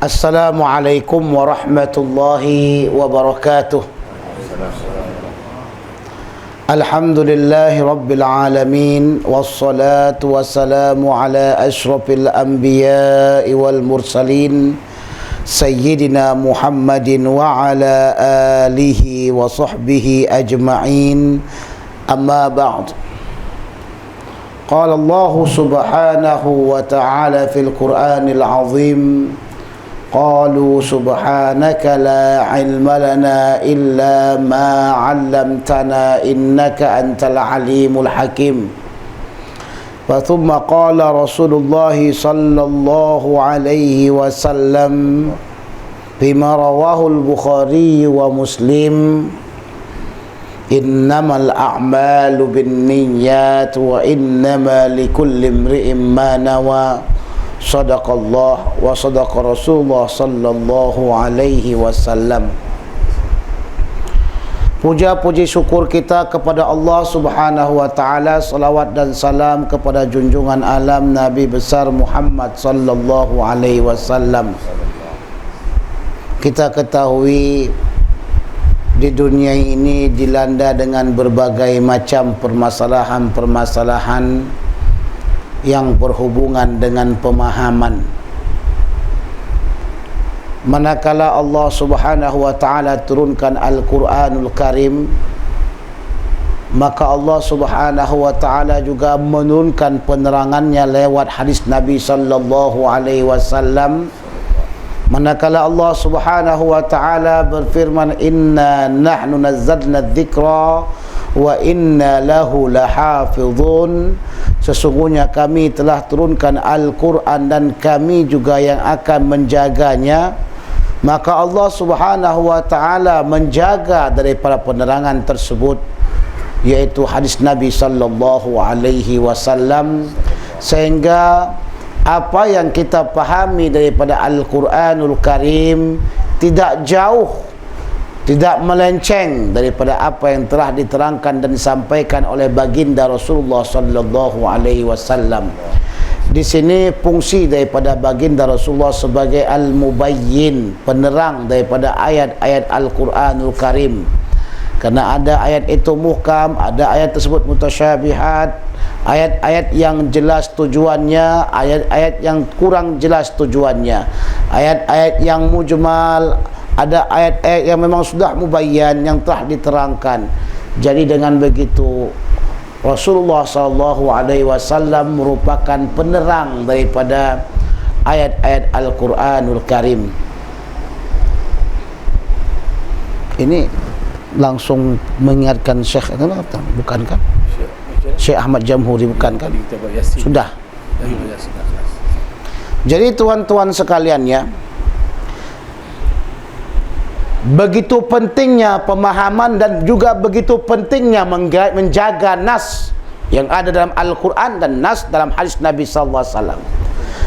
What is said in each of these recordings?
Assalamualaikum warahmatullahi wabarakatuh. Alhamdulillahi rabbil alamin, wassalatu wassalamu ala ashrafil anbiya'i wal mursalin, Sayyidina Muhammadin wa ala alihi wa sahbihi ajma'in. Amma ba'd. Qala Allah subhanahu wa ta'ala fil Qur'anil azim, qalu subhanaka la ilma lana illa ma 'allamtana innaka antal alimul hakim. Wa thumma qala Rasulullah sallallahu alaihi wasallam bima rawahu al-Bukhari wa Muslim, innamal a'malu binniyat wa innama likulli imri'in ma nawa. Sadaqallah wa sadaqa Rasulullah sallallahu alaihi wasallam. Puja puji syukur kita kepada Allah Subhanahu wa taala, salawat dan salam kepada junjungan alam Nabi besar Muhammad sallallahu alaihi wasallam. Kita ketahui di dunia ini dilanda dengan berbagai macam permasalahan-permasalahan yang berhubungan dengan pemahaman. Manakala Allah Subhanahu wa taala turunkan Al-Qur'anul Karim, maka Allah Subhanahu wa taala juga menurunkan penerangannya lewat hadis Nabi sallallahu alaihi wasallam. Manakala Allah Subhanahu wa taala berfirman, inna nahnu nazzalna dzikra wa inna lahu lahafizun, sesungguhnya kami telah turunkan Al-Quran dan kami juga yang akan menjaganya. Maka Allah Subhanahu wa taala menjaga daripada penerangan tersebut, yaitu hadis Nabi sallallahu alaihi wasallam, sehingga apa yang kita pahami daripada Al-Quranul Karim tidak jauh, tidak melenceng daripada apa yang telah diterangkan dan disampaikan oleh baginda Rasulullah sallallahu alaihi wasallam. Di sini fungsi daripada baginda Rasulullah sebagai al-mubayyin, penerang daripada ayat-ayat Al-Quranul Karim. Karena ada ayat itu muhkam, ada ayat tersebut mutasyabihat, ayat-ayat yang jelas tujuannya, ayat-ayat yang kurang jelas tujuannya, ayat-ayat yang mujmal, ada ayat-ayat yang memang sudah mubayyan, yang telah diterangkan. Jadi dengan begitu Rasulullah SAW merupakan penerang daripada ayat-ayat Al-Quranul Karim. Ini langsung mengingatkan Syekh, bukan kan? Syekh Ahmad Jamhuri, bukan kan? Sudah. Jadi tuan-tuan sekalian ya, begitu pentingnya pemahaman dan juga begitu pentingnya menjaga nas yang ada dalam Al-Quran dan nas dalam hadis Nabi sallallahu alaihi wasallam.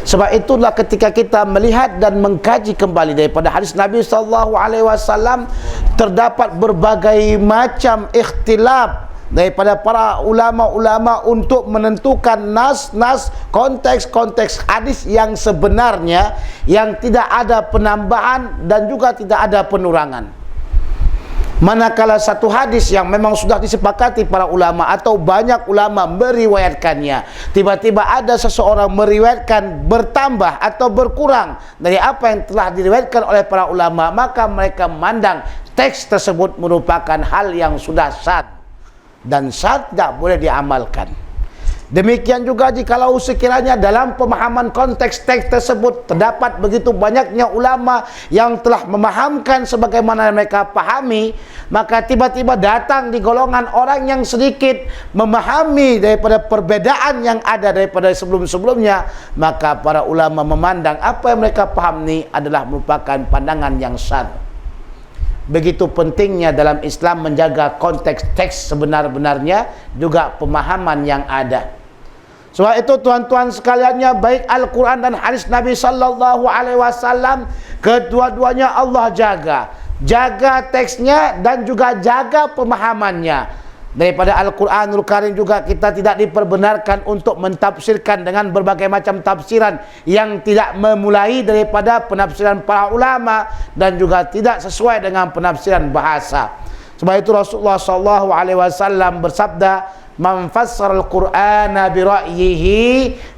Sebab itulah ketika kita melihat dan mengkaji kembali daripada hadis Nabi sallallahu alaihi wasallam, terdapat berbagai macam ikhtilaf daripada para ulama-ulama untuk menentukan nas-nas, konteks-konteks hadis yang sebenarnya, yang tidak ada penambahan dan juga tidak ada penurangan. Manakala satu hadis yang memang sudah disepakati para ulama atau banyak ulama meriwayatkannya, tiba-tiba ada seseorang meriwayatkan bertambah atau berkurang dari apa yang telah diriwayatkan oleh para ulama, maka mereka memandang teks tersebut merupakan hal yang sudah syadz, dan syadz tidak boleh diamalkan. Demikian juga jikalau sekiranya dalam pemahaman konteks teks tersebut terdapat begitu banyaknya ulama yang telah memahamkan sebagaimana mereka pahami, maka tiba-tiba datang di golongan orang yang sedikit memahami daripada perbedaan yang ada daripada sebelum-sebelumnya, maka para ulama memandang apa yang mereka paham ini adalah merupakan pandangan yang syadz. Begitu pentingnya dalam Islam menjaga konteks teks sebenar-benarnya, juga pemahaman yang ada. Sebab itu tuan-tuan sekaliannya, baik Al-Quran dan hadis Nabi sallallahu alaihi wasallam, kedua-duanya Allah jaga teksnya dan juga jaga pemahamannya. Daripada Al-Quranul Karim juga kita tidak diperbenarkan untuk mentafsirkan dengan berbagai macam tafsiran yang tidak memulai daripada penafsiran para ulama dan juga tidak sesuai dengan penafsiran bahasa. Sebab itu Rasulullah SAW bersabda, "Man fassara al-Qur'ana bi ra'yihi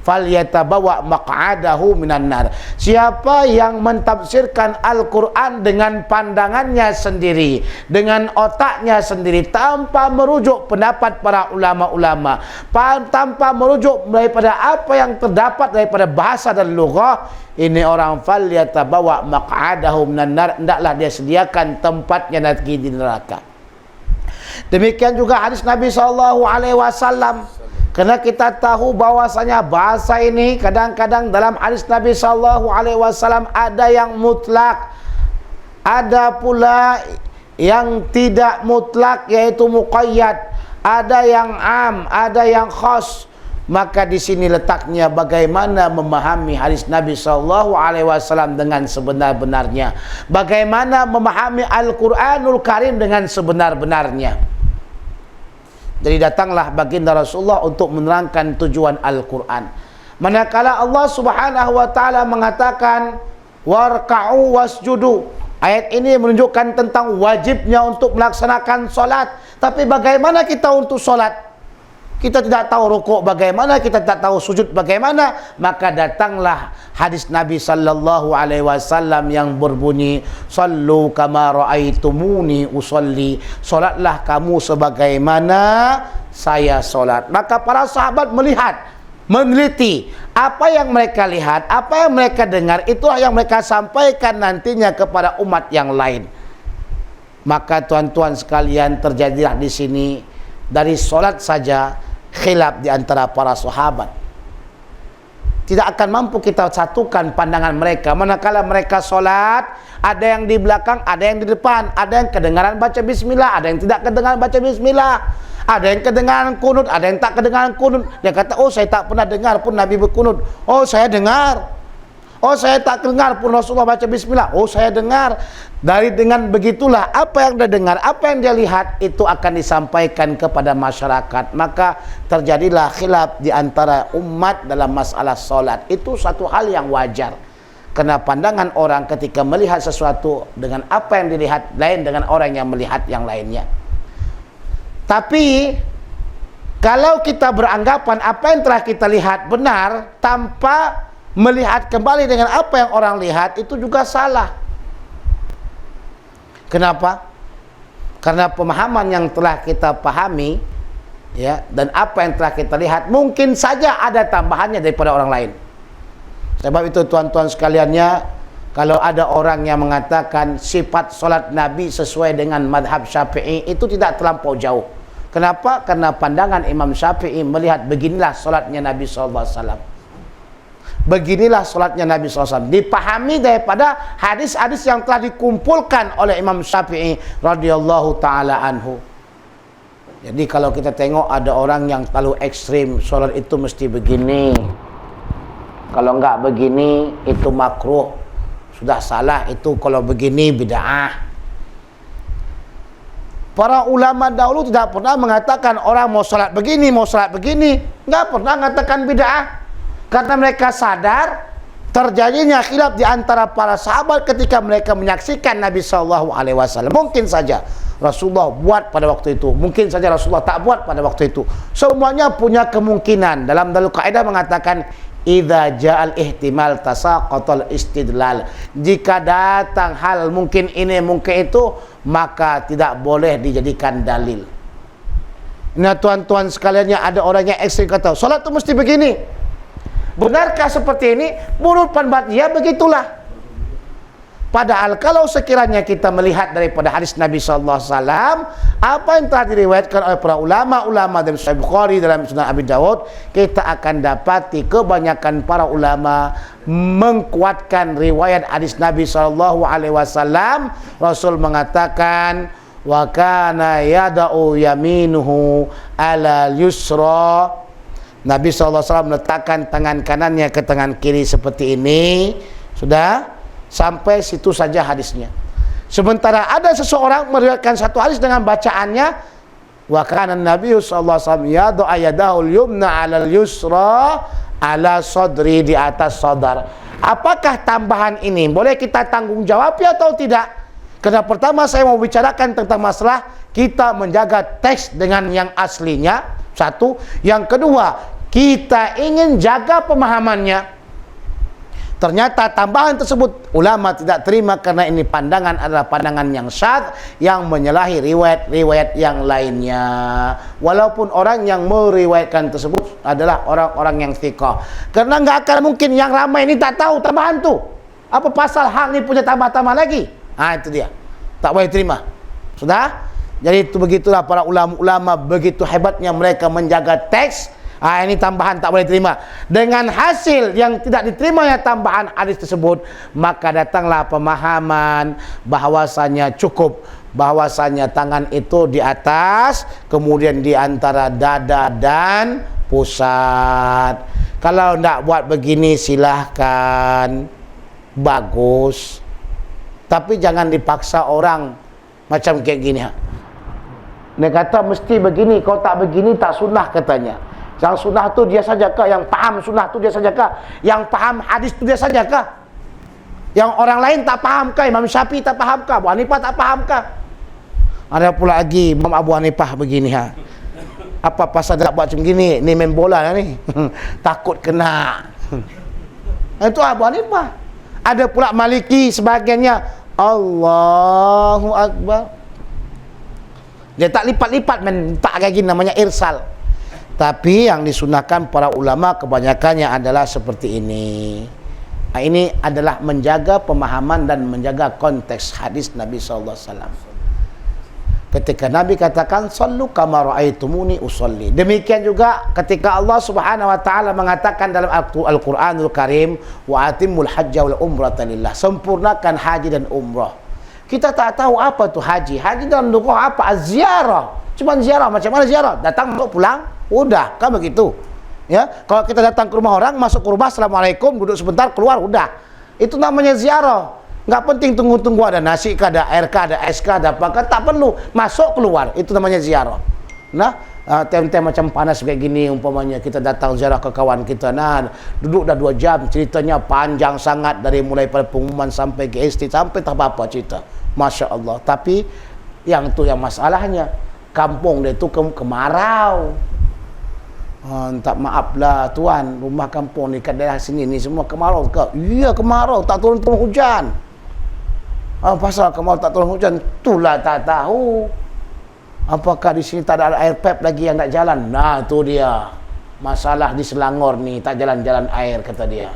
falyatabawa maq'adahu minan nar." Siapa yang mentafsirkan Al-Qur'an dengan pandangannya sendiri, dengan otaknya sendiri, tanpa merujuk pendapat para ulama-ulama, tanpa merujuk daripada apa yang terdapat daripada bahasa dan lughah, ini orang falyatabawa maq'adahu minan nar, hendaklah dia sediakan tempatnya nanti di neraka. Demikian juga hadis Nabi SAW. Kerana kita tahu bahwasanya bahasa ini kadang-kadang dalam hadis Nabi SAW ada yang mutlak, ada pula yang tidak mutlak, yaitu muqayyad, ada yang am, ada yang khas. Maka di sini letaknya bagaimana memahami hadis Nabi SAW dengan sebenar-benarnya, bagaimana memahami Al-Quranul Karim dengan sebenar-benarnya. Jadi datanglah baginda Rasulullah untuk menerangkan tujuan Al-Quran. Manakala Allah Subhanahu wa taala mengatakan warka'u wasjudu, ayat ini menunjukkan tentang wajibnya untuk melaksanakan solat. Tapi bagaimana kita untuk solat? Kita tidak tahu rukuk bagaimana, kita tidak tahu sujud bagaimana. Maka datanglah hadis Nabi sallallahu alaihi wasallam yang berbunyi, "Sallu kama raaitumuni usolli." Solatlah kamu sebagaimana saya solat. Maka para sahabat melihat, meneliti apa yang mereka lihat, apa yang mereka dengar, itulah yang mereka sampaikan nantinya kepada umat yang lain. Maka tuan-tuan sekalian, terjadilah di sini dari solat saja khilaf di antara para sahabat. Tidak akan mampu kita satukan pandangan mereka. Manakala mereka solat, ada yang di belakang, ada yang di depan, ada yang kedengaran baca bismillah, ada yang tidak kedengaran baca bismillah, ada yang kedengaran kunut, ada yang tak kedengaran kunut. Dia kata, "Oh, saya tak pernah dengar pun Nabi berkunut." "Oh, saya dengar." "Oh, saya tak dengar pun Rasulullah baca bismillah." "Oh, saya dengar." Dari dengan begitulah apa yang dia dengar, apa yang dia lihat, itu akan disampaikan kepada masyarakat. Maka terjadilah khilaf di antara umat dalam masalah solat. Itu satu hal yang wajar. Kerana pandangan orang ketika melihat sesuatu dengan apa yang dilihat lain dengan orang yang melihat yang lainnya. Tapi kalau kita beranggapan apa yang telah kita lihat benar tanpa melihat kembali dengan apa yang orang lihat, itu juga salah. Kenapa? Karena pemahaman yang telah kita pahami, ya, dan apa yang telah kita lihat mungkin saja ada tambahannya daripada orang lain. Sebab itu tuan-tuan sekaliannya, kalau ada orang yang mengatakan sifat solat Nabi sesuai dengan madhab Syafi'i, itu tidak terlampau jauh. Kenapa? Karena pandangan Imam Syafi'i melihat beginilah solatnya Nabi SAW. Beginilah solatnya Nabi SAW, dipahami daripada hadis-hadis yang telah dikumpulkan oleh Imam Syafi'i radhiyallahu ta'ala anhu. Jadi kalau kita tengok ada orang yang terlalu ekstrim, solat itu mesti begini, kalau enggak begini itu makruh, sudah salah, itu kalau begini bid'ah. Para ulama dahulu tidak pernah mengatakan orang mau solat begini, mau solat begini, enggak pernah mengatakan bid'ah. Karena mereka sadar terjadinya khilaf di antara para sahabat ketika mereka menyaksikan Nabi SAW. Mungkin saja Rasulullah buat pada waktu itu, mungkin saja Rasulullah tak buat pada waktu itu. Semuanya punya kemungkinan. Dalam dalil kaidah mengatakan, idza ja'al ihtimal tasaqatal istidlal. Jika datang hal mungkin ini mungkin itu, maka tidak boleh dijadikan dalil. Nah tuan-tuan sekaliannya, ada orang yang ekstrim kata solat itu mesti begini. Benarkah seperti ini? Menurut pendapat dia begitulah. Padahal kalau sekiranya kita melihat daripada hadis Nabi SAW, apa yang telah diriwayatkan oleh para ulama-ulama dalam Sahih Bukhari, dalam Sunan Abi Dawud, kita akan dapati kebanyakan para ulama mengkuatkan riwayat hadis Nabi SAW. Rasul mengatakan, wa kana yada'u yaminuhu ala yusra. Nabi SAW meletakkan tangan kanannya ke tangan kiri seperti ini. Sudah, sampai situ saja hadisnya. Sementara ada seseorang meriwayatkan satu hadis dengan bacaannya Wa kana Nabi sallallahu alaihi wasallam yad'u yadahu al-yumna 'ala al-yusra 'ala sadri, di atas sadar. Apakah tambahan ini boleh kita tanggung jawab ya atau tidak? Karena pertama saya mau bicarakan tentang masalah kita menjaga teks dengan yang aslinya, satu. Yang kedua, kita ingin jaga pemahamannya. Ternyata tambahan tersebut ulama tidak terima karena ini pandangan adalah pandangan yang syadz yang menyalahi riwayat-riwayat yang lainnya. Walaupun orang yang meriwayatkan tersebut adalah orang-orang yang thiqah. Karena nggak akan mungkin yang ramai ini tak tahu tambahan tu. Apa pasal hak ni punya tambah-tambah lagi? Itu dia. Tak boleh terima. Sudah? Jadi itu begitulah para ulama-ulama, begitu hebatnya mereka menjaga teks. Ini tambahan tak boleh terima. Dengan hasil yang tidak diterimanya tambahan hadis tersebut, maka datanglah pemahaman bahwasanya cukup, bahwasanya tangan itu di atas, kemudian di antara dada dan pusat. Kalau tidak buat begini silahkan, bagus. Tapi jangan dipaksa orang macam kayak gini. Dia kata mesti begini, kalau tak begini tak sunnah katanya. Yang sunnah tu dia saja kah? Yang paham sunnah tu dia saja kah? Yang paham hadis tu dia saja kah? Yang orang lain tak faham kah? Imam Syafi'i tak faham kah? Abu Hanifah tak faham kah? Ada pula lagi Imam Abu Hanifah begini Apa pasal dia buat macam gini? Ni main bola lah ni. Takut kena. Itu Abu Hanifah. Ada pula Maliki sebagainya. Allahu Akbar. Dia tak lipat-lipat tak kayak gini, namanya irsal. Tapi yang disunahkan para ulama kebanyakannya adalah seperti ini. Ini adalah menjaga pemahaman dan menjaga konteks hadis Nabi sallallahu alaihi wasallam. Ketika Nabi katakan sallu kama raaitumuni usolli. Demikian juga ketika Allah Subhanahu wa taala mengatakan dalam Al-Qur'anul Karim wa atimul hajja wal umrata lillah. Sempurnakan haji dan umrah. Kita tak tahu apa tu haji. Haji dalam lughah apa? Az-ziarah. Cuma ziarah, macam mana ziarah? Datang untuk pulang, udah, kan begitu. Ya, kalau kita datang ke rumah orang, masuk ke rumah, assalamualaikum, duduk sebentar, keluar, udah. Itu namanya ziarah. Nggak penting tunggu-tunggu ada nasi kah, ada air kah, ada es kah, ada apa kah, tak perlu. Masuk keluar, itu namanya ziarah. Nah, time-time macam panas kayak gini, umpamanya kita datang ziarah ke kawan kita, nah, duduk dah 2 jam, ceritanya panjang sangat dari mulai pada pengumuman sampai ke estate, sampai tak apa-apa cerita. Masya Allah. Tapi yang tu yang masalahnya, kampung dia tu kemarau. Tak maaflah tuan, rumah kampung ni kat daerah sini ni semua kemarau ke? Iya kemarau, tak turun-turun hujan. Pasal kemarau tak turun hujan, itulah tak tahu. Apakah di sini tak ada air pipe lagi yang tak jalan? Nah, tu dia. Masalah di Selangor ni tak jalan-jalan air kata dia.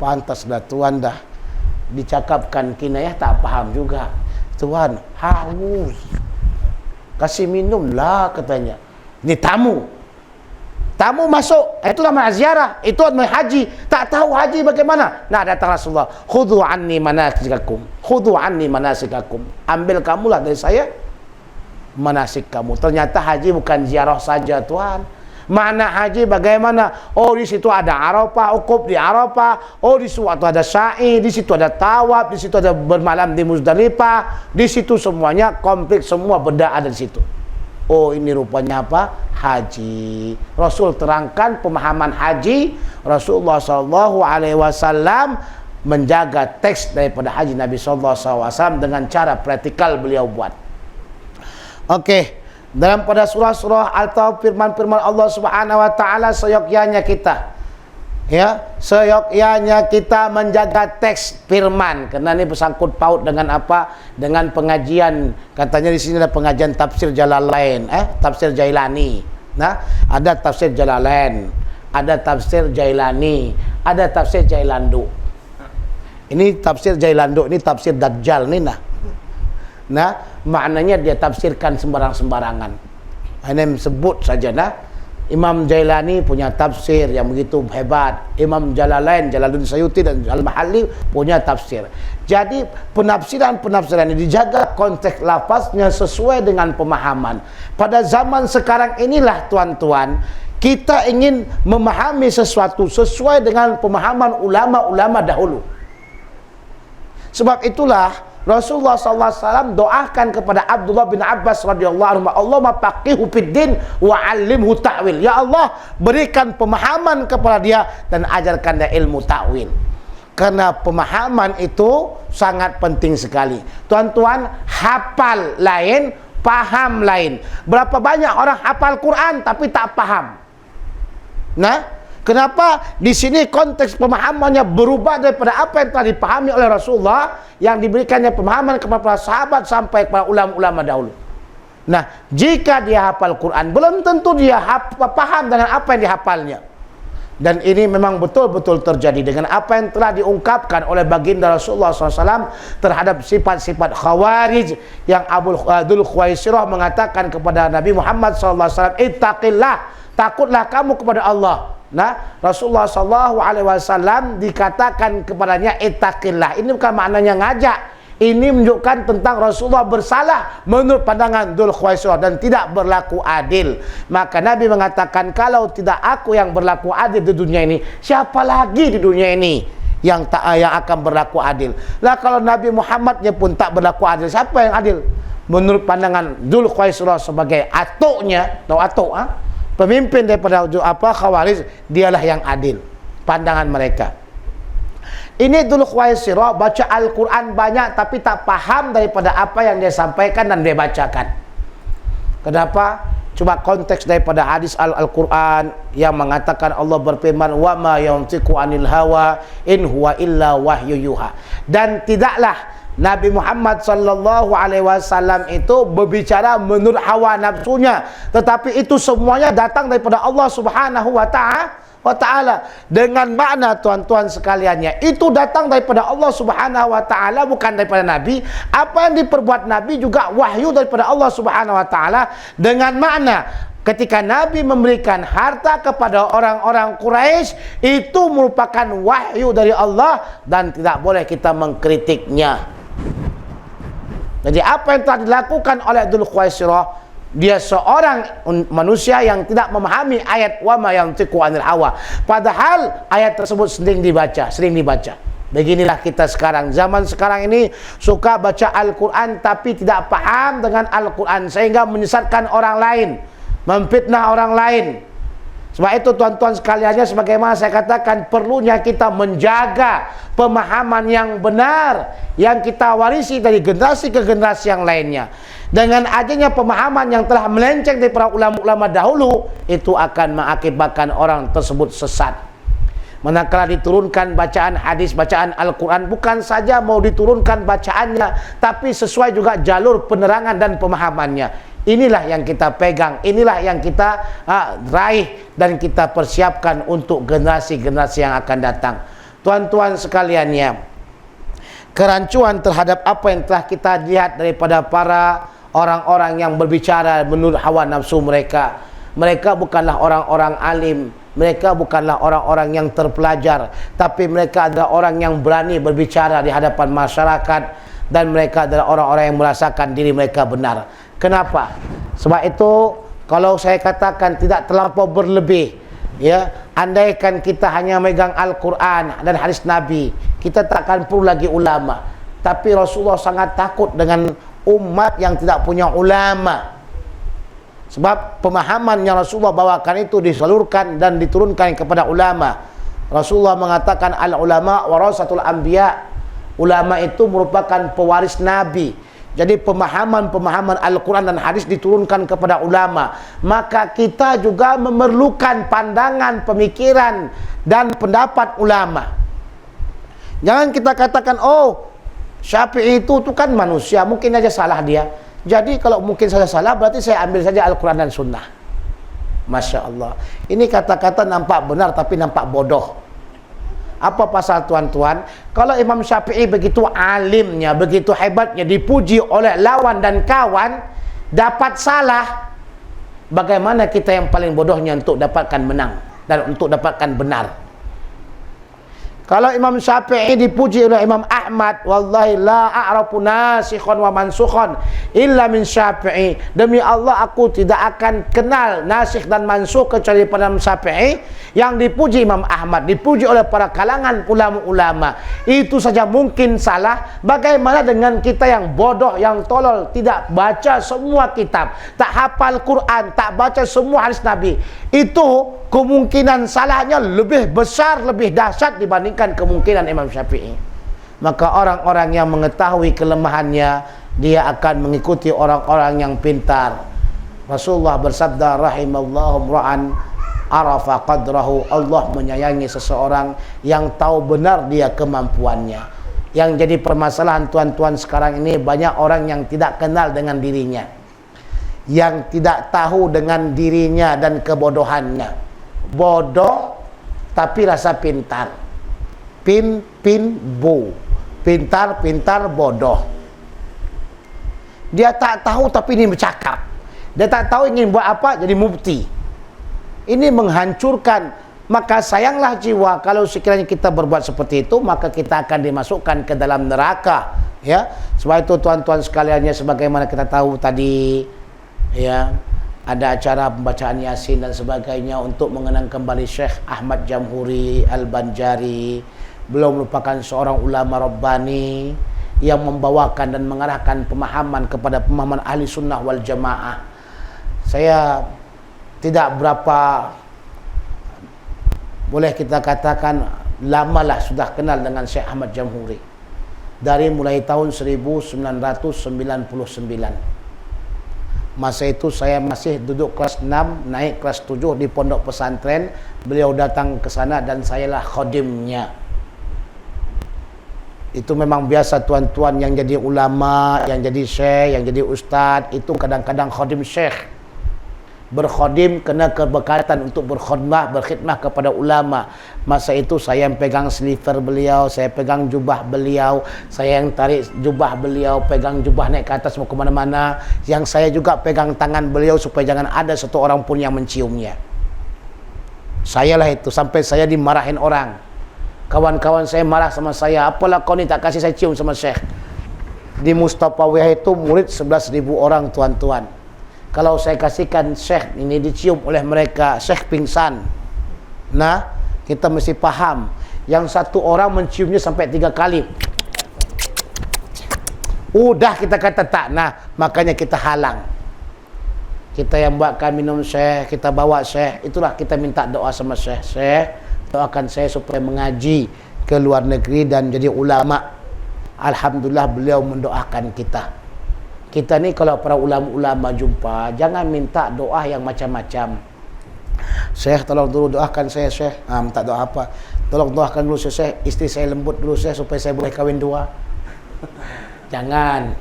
Pantaslah tuan dah dicakapkan kinayah tak faham juga. Tuan haus. Kasih minum lah katanya. Ini tamu. Tamu masuk. Itu namanya ziarah. Itu namanya haji. Tak tahu haji bagaimana. Nah, datang Rasulullah. Khudhu anni manasikakum. Khudhu anni manasikakum. Ambil kamulah dari saya manasik kamu. Ternyata haji bukan ziarah saja tuan. Mana haji bagaimana? Oh, di situ ada Arafah, ukuf di Arafah. Oh, di situ ada sa'i, di situ ada tawaf, di situ ada bermalam di Muzdalifah. Di situ semuanya komplit, semua benda ada di situ. Oh, ini rupanya apa? Haji. Rasul terangkan pemahaman haji. Rasulullah SAW menjaga teks daripada haji Nabi SAW dengan cara praktikal beliau buat. Okey. Dalam pada surah-surah atau firman-firman Allah Subhanahu wa taala seyogyanya kita, ya, seyogyanya kita menjaga teks firman, karena ini bersangkut paut dengan apa? Dengan pengajian. Katanya di sini ada pengajian tafsir Jalalain, tafsir Jailani. Nah, ada tafsir Jalalain, ada tafsir Jailani, ada tafsir Jailandu. Ini tafsir Jailandu, ini tafsir Dajjal ni nah, maknanya dia tafsirkan sembarang-sembarangan. Ini sebut saja nah. Imam Jailani punya tafsir yang begitu hebat. Imam Jalalain, Jalaluddin Sayuti dan Al-Mahalli punya tafsir. Jadi penafsiran-penafsiran ini dijaga konteks lafaznya sesuai dengan pemahaman. Pada zaman sekarang inilah tuan-tuan, kita ingin memahami sesuatu sesuai dengan pemahaman ulama-ulama dahulu. Sebab itulah Rasulullah SAW doakan kepada Abdullah bin Abbas radhiyallahu anhu, Allahumma faqihu fid din wa 'allimhu ta'wil. Ya Allah, berikan pemahaman kepada dia dan ajarkan dia ilmu ta'wil. Karena pemahaman itu sangat penting sekali. Tuan-tuan, hafal lain, paham lain. Berapa banyak orang hafal Quran tapi tak paham. Nah, kenapa di sini konteks pemahamannya berubah daripada apa yang telah dipahami oleh Rasulullah yang diberikannya pemahaman kepada para sahabat sampai kepada ulama-ulama dahulu. Nah, jika dia hafal Quran, belum tentu dia paham dengan apa yang dihafalnya. Dan ini memang betul-betul terjadi dengan apa yang telah diungkapkan oleh baginda Rasulullah SAW terhadap sifat-sifat Khawarij yang Abdul Khuwaisirah mengatakan kepada Nabi Muhammad SAW, ittaqillah, takutlah kamu kepada Allah. Nah, Rasulullah SAW dikatakan kepadanya ittaqillah. Ini bukan maknanya ngajak. Ini menunjukkan tentang Rasulullah bersalah menurut pandangan Dzul Khuwaisirah dan tidak berlaku adil. Maka Nabi mengatakan, kalau tidak aku yang berlaku adil di dunia ini, siapa lagi di dunia ini yang akan berlaku adil? Lah kalau Nabi Muhammadnya pun tak berlaku adil, siapa yang adil? Menurut pandangan Dzul Khuwaisirah sebagai atuknya, tahu atuk, pemimpin daripada Khawarij, dialah yang adil pandangan mereka. Ini Dzul Khuwaisirah baca Al-Quran banyak tapi tak paham daripada apa yang dia sampaikan dan dia bacakan. Kenapa? Coba konteks daripada hadis Al-Quran yang mengatakan Allah berfirman, wa ma yantiqu anil hawa in huwa illa wahyu yuha. Dan tidaklah Nabi Muhammad sallallahu alaihi wasallam itu berbicara menurut hawa nafsunya, tetapi itu semuanya datang daripada Allah Subhanahu wa ta'ala. Dengan makna tuan-tuan sekaliannya, itu datang daripada Allah Subhanahu wa ta'ala, bukan daripada Nabi. Apa yang diperbuat Nabi juga wahyu daripada Allah Subhanahu wa ta'ala. Dengan makna ketika Nabi memberikan harta kepada orang-orang Quraisy, itu merupakan wahyu dari Allah dan tidak boleh kita mengkritiknya. Jadi apa yang telah dilakukan oleh Dzul Khuwaisirah, dia seorang manusia yang tidak memahami ayat wa ma yantiqu anil hawa. Padahal ayat tersebut sering dibaca. Beginilah kita sekarang. Zaman sekarang ini suka baca Al-Quran tapi tidak paham dengan Al-Quran, sehingga menyesatkan orang lain, memfitnah orang lain. Sebab itu tuan-tuan sekaliannya, sebagaimana saya katakan, perlunya kita menjaga pemahaman yang benar yang kita warisi dari generasi ke generasi yang lainnya. Dengan adanya pemahaman yang telah melenceng dari para ulama-ulama dahulu, itu akan mengakibatkan orang tersebut sesat. Manakala diturunkan bacaan hadis, bacaan Al-Quran, bukan saja mau diturunkan bacaannya, tapi sesuai juga jalur penerangan dan pemahamannya. Inilah yang kita pegang, inilah yang kita raih dan kita persiapkan untuk generasi-generasi yang akan datang. Tuan-tuan sekaliannya, kerancuan terhadap apa yang telah kita lihat daripada para orang-orang yang berbicara menurut hawa nafsu mereka. Mereka bukanlah orang-orang alim, mereka bukanlah orang-orang yang terpelajar, tapi mereka adalah orang yang berani berbicara di hadapan masyarakat, dan mereka adalah orang-orang yang merasakan diri mereka benar. Kenapa? Sebab itu kalau saya katakan tidak terlampau berlebih, ya, andaikan kita hanya megang Al-Quran dan hadis Nabi, kita tak akan perlu lagi ulama. Tapi Rasulullah sangat takut dengan umat yang tidak punya ulama. Sebab pemahaman yang Rasulullah bawakan itu disalurkan dan diturunkan kepada ulama. Rasulullah mengatakan al-ulama warasatul anbiya. Ulama itu merupakan pewaris Nabi. Jadi pemahaman-pemahaman Al-Quran dan hadis diturunkan kepada ulama. Maka kita juga memerlukan pandangan, pemikiran dan pendapat ulama. Jangan kita katakan, oh Syafi'i itu kan manusia, mungkin aja salah dia. Jadi kalau mungkin saja salah, berarti saya ambil saja Al-Quran dan Sunnah. Masya Allah. Ini kata-kata nampak benar tapi nampak bodoh. Apa pasal tuan-tuan? Kalau Imam Syafi'i begitu alimnya, begitu hebatnya, dipuji oleh lawan dan kawan, dapat salah, bagaimana kita yang paling bodohnya untuk dapatkan menang dan untuk dapatkan benar? Kalau Imam Syafi'i dipuji oleh Imam Ahmad, wallahi la a'rafu nasikhan wa mansukhan illa min Syafi'i. Demi Allah aku tidak akan kenal nasikh dan mansukh kecuali pada Imam Syafi'i. Yang dipuji Imam Ahmad, dipuji oleh para kalangan ulama-ulama. Itu saja mungkin salah. Bagaimana dengan kita yang bodoh, yang tolol, tidak baca semua kitab, tak hafal Quran, tak baca semua hadis Nabi. Itu kemungkinan salahnya lebih besar, lebih dahsyat dibandingkan kemungkinan Imam Syafi'i. Maka orang-orang yang mengetahui kelemahannya, dia akan mengikuti orang-orang yang pintar. Rasulullah bersabda, rahimallahu ra'an arafa qadrahu. Allah menyayangi seseorang yang tahu benar dia kemampuannya. Yang jadi permasalahan tuan-tuan sekarang ini, banyak orang yang tidak kenal dengan dirinya, yang tidak tahu dengan dirinya dan kebodohannya. Bodoh tapi rasa pintar. Bu. Pintar bodoh. Dia tak tahu tapi ini bercakap. Dia tak tahu ingin buat apa, jadi mufti. Ini menghancurkan. Maka sayanglah jiwa kalau sekiranya kita berbuat seperti itu, maka kita akan dimasukkan ke dalam neraka, ya. Sebab itu tuan-tuan sekaliannya, sebagaimana kita tahu tadi, ya, ada acara pembacaan Yasin dan sebagainya untuk mengenang kembali Syekh Ahmad Jamhuri Al-Banjari. Beliau merupakan seorang ulama Rabbani yang membawakan dan mengarahkan pemahaman kepada pemahaman ahli sunnah wal jamaah. Saya tidak berapa, boleh kita katakan, lamalah sudah kenal dengan Syekh Ahmad Jamhuri. Dari mulai tahun 1999. Masa itu saya masih duduk kelas 6, naik kelas 7 di pondok pesantren. Beliau datang ke sana dan sayalah khadimnya. Itu memang biasa tuan-tuan, yang jadi ulama, yang jadi syekh, yang jadi ustaz, itu kadang-kadang khadim syekh. Berkhadim kena keberkatan untuk berkhidmah kepada ulama. Masa itu saya yang pegang sliver beliau, saya pegang jubah beliau, saya yang tarik jubah beliau, pegang jubah naik ke atas mau kemana-mana. Yang saya juga pegang tangan beliau supaya jangan ada satu orang pun yang menciumnya. Sayalah itu, sampai saya dimarahin orang. Kawan-kawan saya marah sama saya, apalah kau ni tak kasih saya cium sama syekh. Di Mustafawiyah itu murid 11.000 orang tuan-tuan. Kalau saya kasihkan syekh ini dicium oleh mereka, syekh pingsan. Nah, kita mesti faham, yang satu orang menciumnya sampai 3 kali. Udah kita kata tak. Nah, makanya kita halang. Kita yang buatkan minum syekh, kita bawa syekh, itulah kita minta doa sama syekh. Syekh, doakan saya supaya mengaji ke luar negeri dan jadi ulama. Alhamdulillah beliau mendoakan kita. Kita ni kalau para ulama-ulama jumpa, jangan minta doa yang macam-macam. Syekh, tolong dulu doakan saya, Syekh. Minta doa apa? Tolong doakan dulu Syekh, isteri saya lembut dulu Syekh, supaya saya boleh kahwin 2. Jangan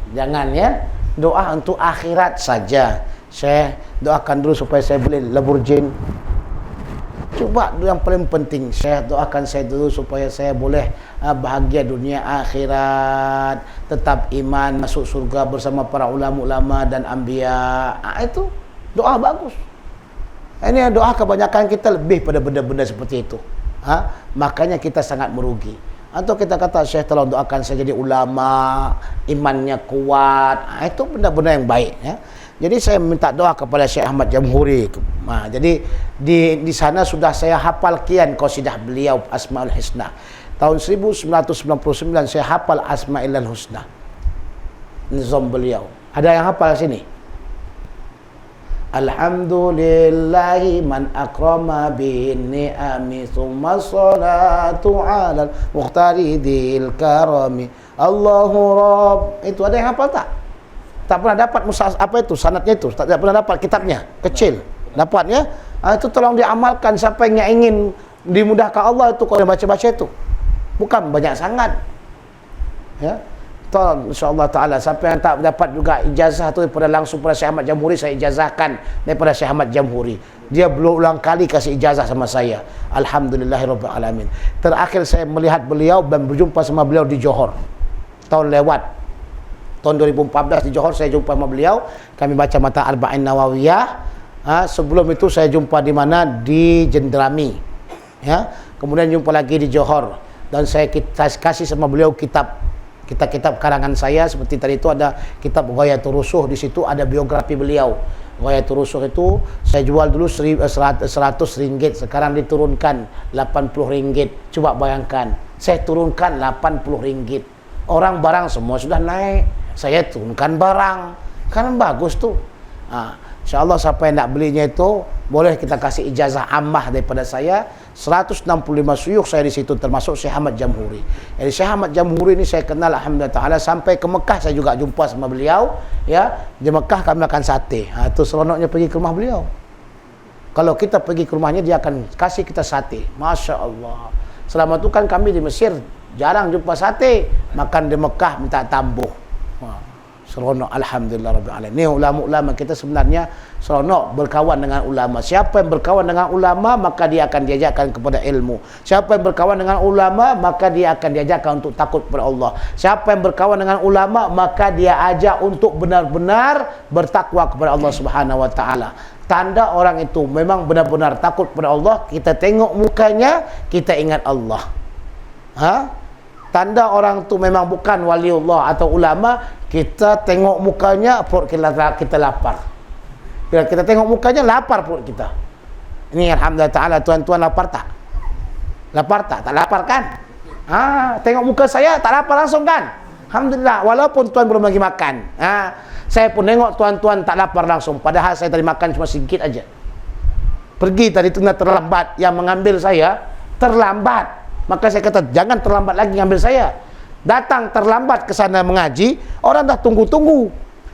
ya. Doa untuk akhirat saja. Syekh, doakan dulu supaya saya boleh lebur jin. Cuba yang paling penting, Syekh, doakan saya dulu supaya saya boleh bahagia dunia akhirat, tetap iman, masuk surga bersama para ulama-ulama dan anbiya. Itu doa bagus. Ini doa kebanyakan kita lebih pada benda-benda seperti itu. Makanya kita sangat merugi. Atau kita kata, Syekh tolong doakan saya jadi ulama, imannya kuat. Itu benda-benda yang baik, ya. Jadi saya minta doa kepada Syekh Ahmad Jamhuri. Jadi di sana sudah saya hafal kian qasidah beliau Asmaul Husna. Tahun 1999 saya hafal Asmaul Husna. Nizam beliau. Ada yang hafal sini? Alhamdulillahi man akrama bin ni'ami thumma salatu ala mukhtaridil karami Allahu Rabb. Itu ada yang hafal tak? Tak pernah dapat sanadnya itu, tak pernah dapat kitabnya, kecil. Dapat ya? Itu tolong diamalkan. Siapa yang ingin dimudahkan Allah itu kalau baca-baca itu. Bukan banyak sangat. Ya. Tolong insya-Allah taala, siapa yang tak dapat juga ijazah itu daripada langsung pada Syekh Ahmad Jamhuri, saya ijazahkan daripada Syekh Ahmad Jamhuri. Dia berulang kali kasih ijazah sama saya. Alhamdulillahirabbil alamin. Terakhir saya melihat beliau dan berjumpa sama beliau di Johor. Tahun lewat. Tahun 2014 di Johor saya jumpa sama beliau. Kami baca mata Arba'in Nawawiyah. Sebelum itu saya jumpa di mana? Di Jendrami. Ya. Kemudian jumpa lagi di Johor. dan saya kasih sama beliau kitab karangan saya. Seperti tadi itu ada kitab Ghayatul Rusuh, di situ ada biografi beliau. Ghayatul Rusuh itu saya jual dulu 100 ringgit, sekarang diturunkan 80 ringgit. Coba bayangkan, saya turunkan 80 ringgit. Orang barang semua sudah naik, saya turunkan barang. Kan bagus tuh. InsyaAllah siapa yang nak belinya itu boleh kita kasih ijazah ammah daripada saya. 165 suyukh saya di situ, termasuk Syekh Ahmad Jamhuri. Jadi Syekh Ahmad Jamhuri ini saya kenal alhamdulillah taala, sampai ke Mekah saya juga jumpa sama beliau, ya. Di Mekah kami makan sate. Itu seronoknya pergi ke rumah beliau. Kalau kita pergi ke rumahnya, dia akan kasih kita sate. Masya Allah. Selama itu kan kami di Mesir jarang jumpa sate, makan di Mekah minta tambuh. Seronok, alhamdulillah rabbil alamin. Ni ulama-ulama kita sebenarnya seronok berkawan dengan ulama. Siapa yang berkawan dengan ulama, maka dia akan diajarkan kepada ilmu. Siapa yang berkawan dengan ulama, maka dia akan diajarkan untuk takut kepada Allah. Siapa yang berkawan dengan ulama, maka dia ajak untuk benar-benar bertakwa kepada Allah Subhanahu wa taala. Tanda orang itu memang benar-benar takut kepada Allah, kita tengok mukanya, kita ingat Allah. Tanda orang tu memang bukan waliullah atau ulama, kita tengok mukanya, perut kita lapar. Bila kita tengok mukanya, lapar perut kita. Ini alhamdulillah ta'ala, tuan-tuan lapar tak? Lapar tak? Tak lapar kan? Tengok muka saya, tak lapar langsung kan? Alhamdulillah, walaupun tuan belum lagi makan. Saya pun tengok tuan-tuan tak lapar langsung, padahal saya tadi makan cuma sedikit aja. Pergi tadi tengah terlambat, yang mengambil saya terlambat. Maka saya kata, jangan terlambat lagi ngambil saya. Datang terlambat ke sana mengaji, orang dah tunggu-tunggu.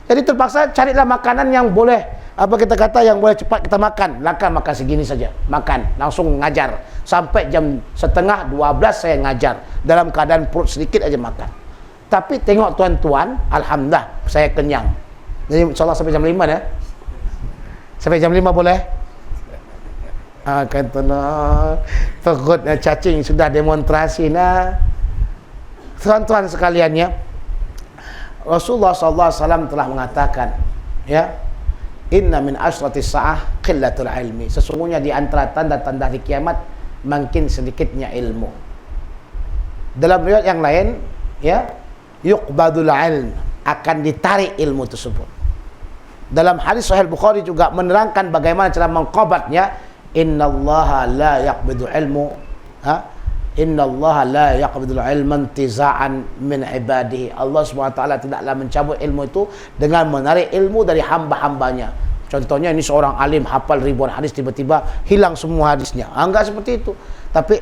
Jadi terpaksa carilah makanan yang boleh, apa kita kata, yang boleh cepat kita makan. Makan segini saja. Makan, langsung ngajar. Sampai jam 11:30 saya ngajar. Dalam keadaan perut sedikit aja makan. Tapi tengok tuan-tuan, alhamdulillah saya kenyang. Jadi insyaAllah sampai jam 5 ya. Sampai jam 5 boleh? Katalah takut cacing sudah demonstrasi nah. Tuan-tuan sekaliannya, Rasulullah SAW telah mengatakan, ya, inna min asratis sa'ah qillatul ilmi. Sesungguhnya di antara tanda-tanda hari kiamat makin sedikitnya ilmu. Dalam riwayat yang lain, ya, yuqbadul ilm, akan ditarik ilmu tersebut. Dalam hadis Sahih Bukhari juga menerangkan bagaimana cara mengqabatnya. Innallaha la yaqbidu ilmu Innallaha la yaqbidu ilman tiza'an min ibadihi. Allah SWT tidaklah mencabut ilmu itu dengan menarik ilmu dari hamba-hambanya. Contohnya ini seorang alim hafal ribuan hadis, tiba-tiba hilang semua hadisnya. Enggak seperti itu. Tapi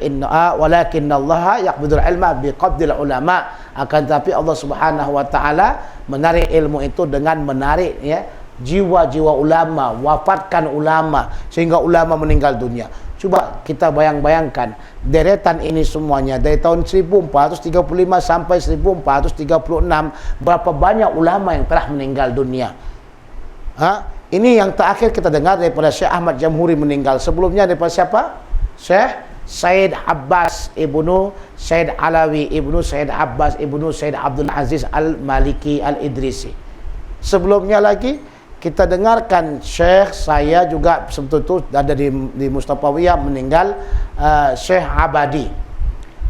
walakinallaha yaqbidul ilma biqabdil ulama. Akan tapi Allah Subhanahu wa taala menarik ilmu itu dengan menarik, ya, jiwa-jiwa ulama, wafatkan ulama sehingga ulama meninggal dunia. Coba kita bayangkan deretan ini semuanya dari tahun 1435 sampai 1436, berapa banyak ulama yang telah meninggal dunia. Ini yang terakhir kita dengar daripada Syekh Ahmad Jamhuri meninggal. Sebelumnya daripada siapa? Syekh Said Abbas ibnu Said Alawi ibnu Said Abbas ibnu Said Abdul Aziz Al-Maliki Al-Idrisi. Sebelumnya lagi kita dengarkan Syekh saya juga sebetulnya ada di Mustafawiyah meninggal, Syekh Abadi.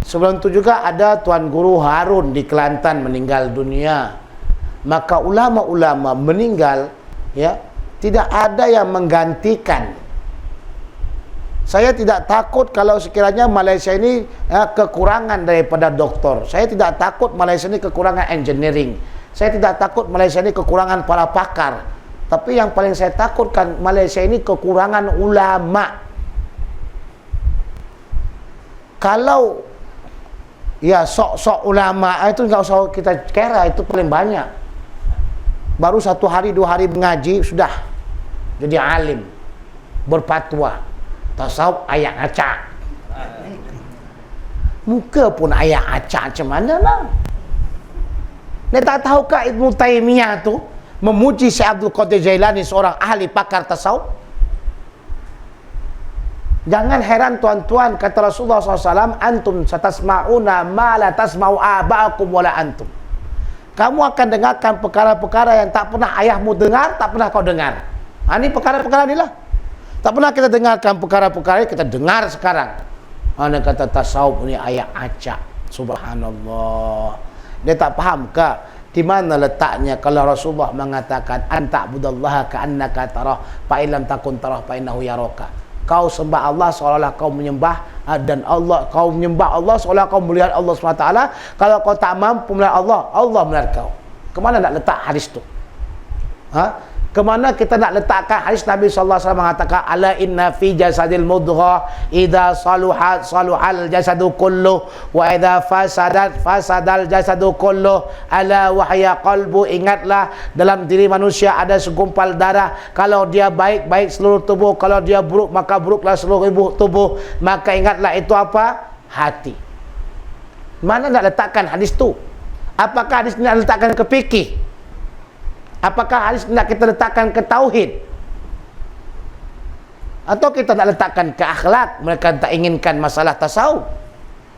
Sebelum itu juga ada Tuan Guru Harun di Kelantan meninggal dunia. Maka ulama-ulama meninggal, ya, tidak ada yang menggantikan. Saya tidak takut kalau sekiranya Malaysia ini kekurangan daripada doktor. Saya tidak takut Malaysia ini kekurangan engineering. Saya tidak takut Malaysia ini kekurangan para pakar. Tapi yang paling saya takutkan Malaysia ini kekurangan ulama. Kalau ya sok-sok ulama itu nggak usah kita kira, itu paling banyak. Baru 1 hari 2 hari mengaji sudah jadi alim, berfatwa, tasawuf ayat acak. Muka pun ayat acak macam mana lah. Dia tak tahukah Ibnu Taimiyah tu memuji Syekh Abdul Qadir Jailani, seorang ahli pakar tasawuf? Jangan heran tuan-tuan, kata Rasulullah SAW, antum satasma'una ma la tasma'u aba'akum wala antum. Kamu akan dengarkan perkara-perkara yang tak pernah ayahmu dengar, tak pernah kau dengar. Ini perkara-perkara inilah. Tak pernah kita dengarkan perkara-perkara yang kita dengar sekarang. Mana kata tasawuf ni ayat acak. Subhanallah. Dia tak faham ke di mana letaknya kalau Rasulullah mengatakan anta'budallaha ka'annaka tarah fa illam takun tarah fa innahu yaraka. Kau sembah Allah seolah-olah kau menyembah, dan Allah, kau menyembah Allah seolah kau melihat Allah SWT. Kalau kau tak mampu melihat Allah, Allah melihat kau. Kemana nak letak hadis tu? Kemana kita nak letakkan hadis Nabi SAW mengatakan ala inna fi jasadil mudghah idza saluhal jasadu kullu wa idza fasadal jasadu kullu ala wahya qalbu. Ingatlah, dalam diri manusia ada segumpal darah, kalau dia baik, baik seluruh tubuh, kalau dia buruk, maka buruklah seluruh tubuh. Maka ingatlah, itu apa? Hati. Mana nak letakkan hadis tu? Apakah hadis ni nak letakkan ke fikih? Apakah hadis nak kita letakkan ke tauhid? Atau kita nak letakkan ke akhlak? Mereka tak inginkan masalah tasawuf.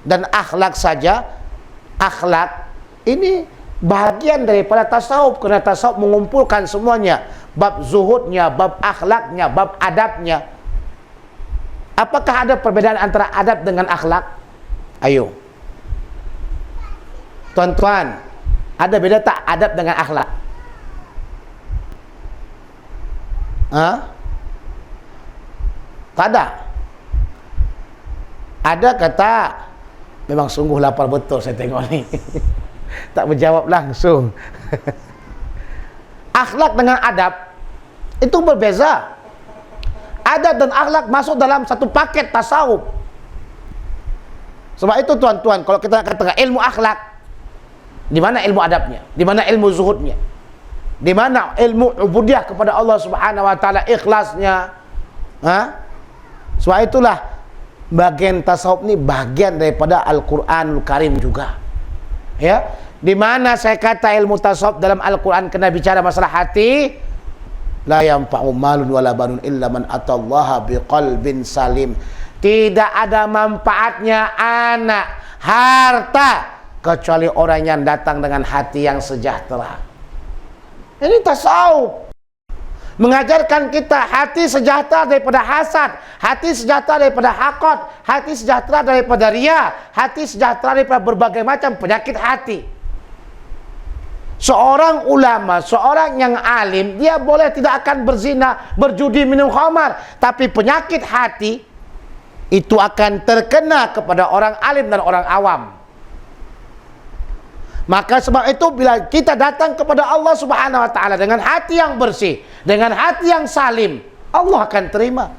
Dan akhlak saja, akhlak ini bahagian daripada tasawuf, kerana tasawuf mengumpulkan semuanya. Bab zuhudnya, bab akhlaknya, bab adabnya. Apakah ada perbezaan antara adab dengan akhlak? Ayo. Tuan-tuan, ada beda tak adab dengan akhlak? Tak ada. Ada kata, memang sungguh lapar betul saya tengok ni. Tak berjawab langsung. Akhlak dengan adab itu berbeza. Adab dan akhlak masuk dalam satu paket tasawuf. Sebab itu tuan-tuan, kalau kita katakan ilmu akhlak, di mana ilmu adabnya? Di mana ilmu zuhudnya? Di mana ilmu ubudiyah kepada Allah Subhanahu wa taala, ikhlasnya? Sebab itulah bagian tasawuf ni bagian daripada Al-Quranul Karim juga. Ya, di mana saya kata ilmu tasawuf dalam Al-Quran kena bicara masalah hati. La yanfa'u malun wala banun illa man atallaha biqalbin salim. Tidak ada manfaatnya anak, harta, kecuali orang yang datang dengan hati yang sejahtera. Ini tasawuf. Mengajarkan kita hati sejahtera daripada hasad, hati sejahtera daripada hakot, hati sejahtera daripada ria, hati sejahtera daripada berbagai macam penyakit hati. Seorang ulama, seorang yang alim, dia boleh tidak akan berzina, berjudi, minum khamar, tapi penyakit hati itu akan terkena kepada orang alim dan orang awam. Maka sebab itu bila kita datang kepada Allah Subhanahu wa taala dengan hati yang bersih, dengan hati yang salim, Allah akan terima.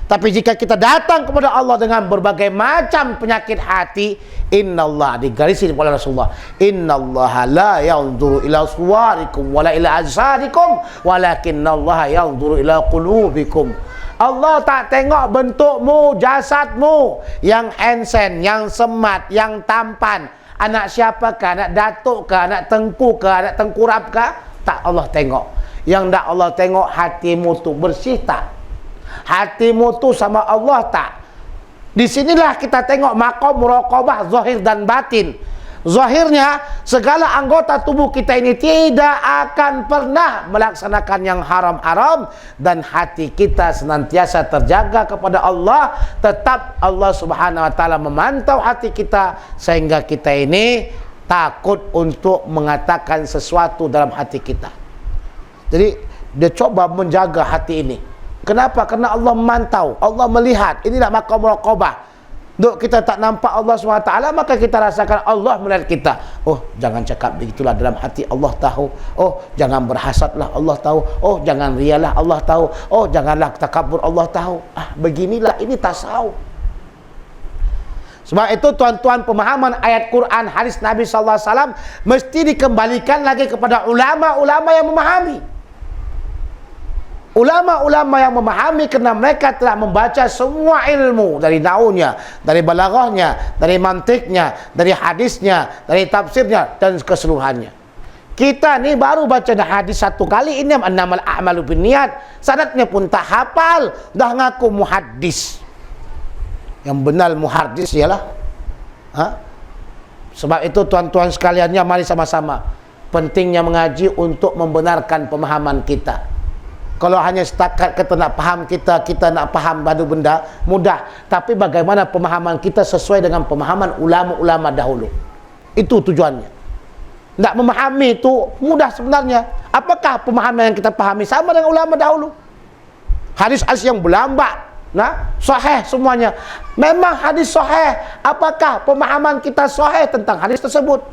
Tapi jika kita datang kepada Allah dengan berbagai macam penyakit hati, innallah, digarisin oleh Rasulullah, innallaha la yanzuru ila suwarikum wala ila ajsadikum walakinallaha yanzuru ila qulubikum. Allah tak tengok bentukmu, jasadmu yang handsome, yang smart, yang tampan. Anak siapakah? Anak datuk kah? Anak tengku kah? Anak tengkurap kah? Tak Allah tengok. Yang tak Allah tengok hatimu tu bersih tak? Hatimu tu sama Allah tak? Di sinilah kita tengok maqam muraqabah zahir dan batin. Zahirnya, segala anggota tubuh kita ini tidak akan pernah melaksanakan yang haram-haram, dan hati kita senantiasa terjaga kepada Allah. Tetap Allah Subhanahu wa taala memantau hati kita, sehingga kita ini takut untuk mengatakan sesuatu dalam hati kita. Jadi dia coba menjaga hati ini. Kenapa? Karena Allah memantau, Allah melihat. Inilah maqam muraqabah. Duk kita tak nampak Allah SWT, maka kita rasakan Allah melihat kita. Oh, jangan cakap begitulah, dalam hati Allah tahu. Oh, jangan berhasadlah, Allah tahu. Oh, jangan rialah, Allah tahu. Oh, janganlah takabur, Allah tahu. Beginilah, ini tasawuf. Sebab itu tuan-tuan, pemahaman ayat Quran, hadis Nabi SAW mesti dikembalikan lagi kepada ulama-ulama yang memahami. Ulama-ulama yang memahami, kerana mereka telah membaca semua ilmu, dari nahunya, dari balaghahnya, dari mantiknya, dari hadisnya, dari tafsirnya, dan keseluruhannya. Kita ni baru baca hadis satu kali, ini innamal a'malu binniyat, sanadnya pun tak hafal, dah ngaku muhaddis. Yang benar muhaddis ialah Sebab itu tuan-tuan sekaliannya, mari sama-sama pentingnya mengaji untuk membenarkan pemahaman kita. Kalau hanya setakat kita nak faham, kita nak faham badu benda, mudah. Tapi bagaimana pemahaman kita sesuai dengan pemahaman ulama-ulama dahulu. Itu tujuannya. Nak memahami itu mudah sebenarnya. Apakah pemahaman yang kita pahami sama dengan ulama dahulu? Hadis-hadis yang berlambak, sahih semuanya. Memang hadis sahih. Apakah pemahaman kita sahih tentang hadis tersebut?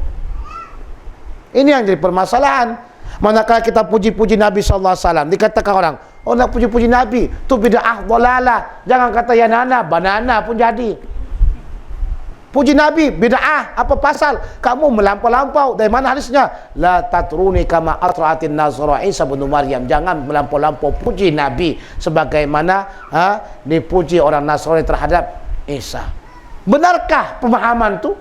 Ini yang jadi permasalahan. Manakala kita puji-puji Nabi SAW, dikatakan orang, oh nak puji-puji Nabi, tu bid'ah dhalalah. Jangan kata ya nana, banana pun jadi. Puji Nabi, bid'ah, apa pasal? Kamu melampau-lampau. Dari mana hadisnya? La tatruni kama atra'atin Nasara Isa bin Maryam. Jangan melampau-lampau puji Nabi sebagaimana dipuji orang Nasrani terhadap Isa. Benarkah pemahaman tu?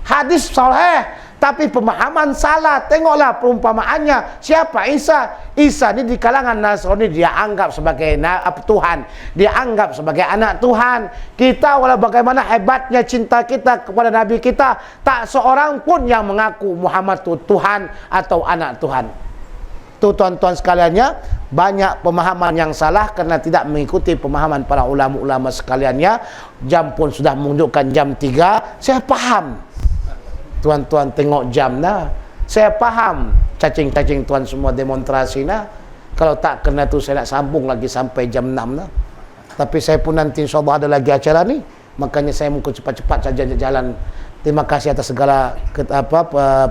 Hadis sahih, tapi pemahaman salah. Tengoklah perumpamaannya. Siapa Isa? Isa ni di kalangan Nasrani dia anggap sebagai Tuhan, dia anggap sebagai anak Tuhan. Kita walau bagaimana hebatnya cinta kita kepada Nabi kita, tak seorang pun yang mengaku Muhammad itu Tuhan atau anak Tuhan. Tu tuan-tuan sekaliannya, banyak pemahaman yang salah kerana tidak mengikuti pemahaman para ulama-ulama sekaliannya. Jam pun sudah menunjukkan jam 3. Saya faham. Tuan-tuan tengok jam dah. Saya faham cacing-cacing tuan semua demonstrasi nah. Kalau tak kena tu saya nak sambung lagi sampai jam 6 dah. Tapi saya pun nanti insyaAllah ada lagi acara ni. Makanya saya mungkin cepat-cepat saja jalan. Terima kasih atas segala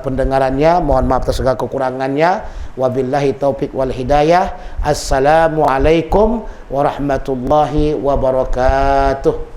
pendengarannya. Mohon maaf atas segala kekurangannya. Wabillahi taufiq wal hidayah. Assalamualaikum warahmatullahi wabarakatuh.